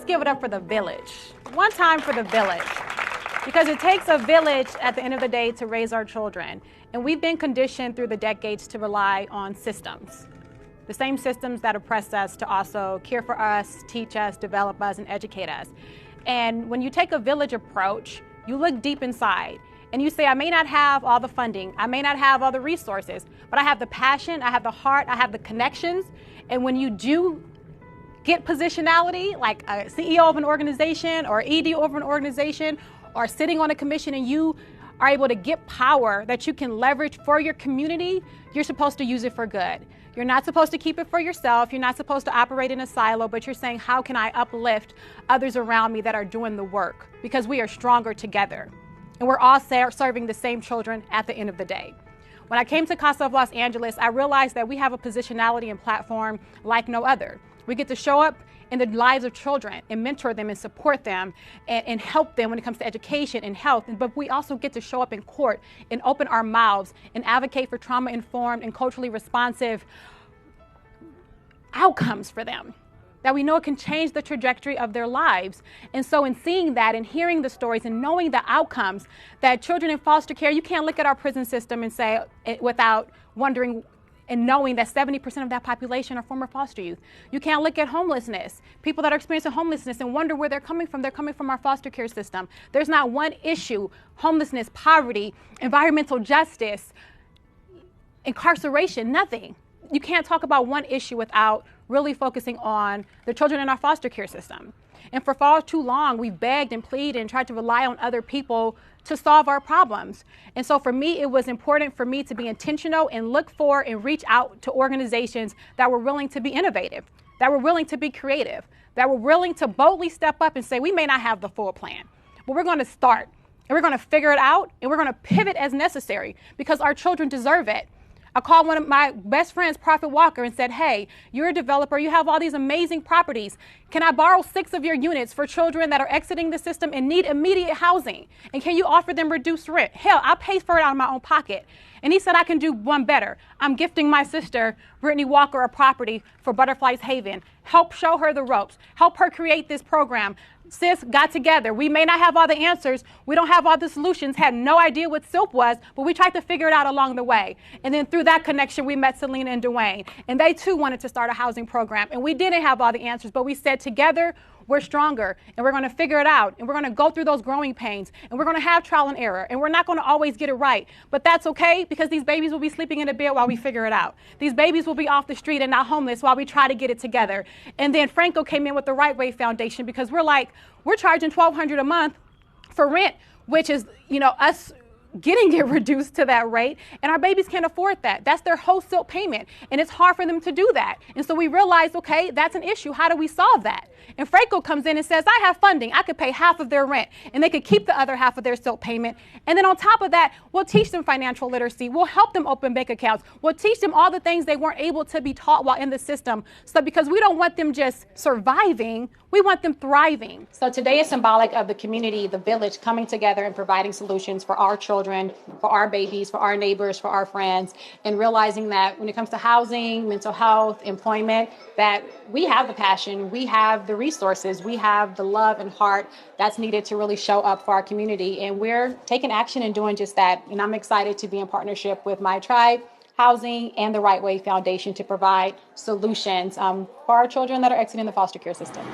give it up for the village. One time for the village. Because it takes a village at the end of the day to raise our children. And we've been conditioned through the decades to rely on systems. The same systems that oppress us to also care for us, teach us, develop us, and educate us. And when you take a village approach, you look deep inside and you say, I may not have all the funding, I may not have all the resources, but I have the passion, I have the heart, I have the connections. And when you do get positionality, like a CEO of an organization or ED over an organization, or sitting on a commission, and you are able to get power that you can leverage for your community, you're supposed to use it for good. You're not supposed to keep it for yourself. You're not supposed to operate in a silo, but you're saying, how can I uplift others around me that are doing the work? Because we are stronger together. And we're all serving the same children at the end of the day. When I came to Casa of Los Angeles, I realized that we have a positionality and platform like no other. We get to show up in the lives of children and mentor them and support them and help them when it comes to education and health. But we also get to show up in court and open our mouths and advocate for trauma-informed and culturally responsive outcomes for them that we know can change the trajectory of their lives. And so in seeing that and hearing the stories and knowing the outcomes that children in foster care, you can't look at our prison system and say without wondering and knowing that 70% of that population are former foster youth. You can't look at homelessness, people that are experiencing homelessness, and wonder where they're coming from. They're coming from our foster care system. There's not one issue, homelessness, poverty, environmental justice, incarceration, nothing. You can't talk about one issue without really focusing on the children in our foster care system. And for far too long, we've begged and pleaded and tried to rely on other people to solve our problems. And so for me, it was important for me to be intentional and look for and reach out to organizations that were willing to be innovative, that were willing to be creative, that were willing to boldly step up and say, we may not have the full plan, but we're going to start and we're going to figure it out and we're going to pivot as necessary because our children deserve it. I called one of my best friends, Prophet Walker, and said, hey, you're a developer. You have all these amazing properties. Can I borrow 6 of your units for children that are exiting the system and need immediate housing? And can you offer them reduced rent? Hell, I'll pay for it out of my own pocket. And he said, I can do one better. I'm gifting my sister, Brittany Walker, a property for Butterflies Haven. Help show her the ropes. Help her create this program. Sis got together. We may not have all the answers. We don't have all the solutions, had no idea what SILP was, but we tried to figure it out along the way. And then through that connection, we met Selena and Dwayne. And they too wanted to start a housing program. And we didn't have all the answers, but we said together, we're stronger and we're going to figure it out. And we're going to go through those growing pains and we're going to have trial and error. And we're not going to always get it right. But that's okay because these babies will be sleeping in a bed while we figure it out. These babies will be off the street and not homeless while we try to get it together. And then Franco came in with the Right Way Foundation because we're charging $1,200 a month for rent, which is, us getting it reduced to that rate, and our babies can't afford that. That's their whole SILP payment, and it's hard for them to do that. And so we realized, okay, that's an issue. How do we solve that? And Franco comes in and says, I have funding. I could pay half of their rent, and they could keep the other half of their SILP payment. And then on top of that, we'll teach them financial literacy. We'll help them open bank accounts. We'll teach them all the things they weren't able to be taught while in the system. So because we don't want them just surviving, we want them thriving. So today is symbolic of the community, the village coming together and providing solutions for our children, for our babies, for our neighbors, for our friends, and realizing that when it comes to housing, mental health, employment, that we have the passion, we have the resources, we have the love and heart that's needed to really show up for our community. And we're taking action and doing just that. And I'm excited to be in partnership with my tribe, Housing, and the Right Way Foundation to provide solutions for our children that are exiting the foster care system.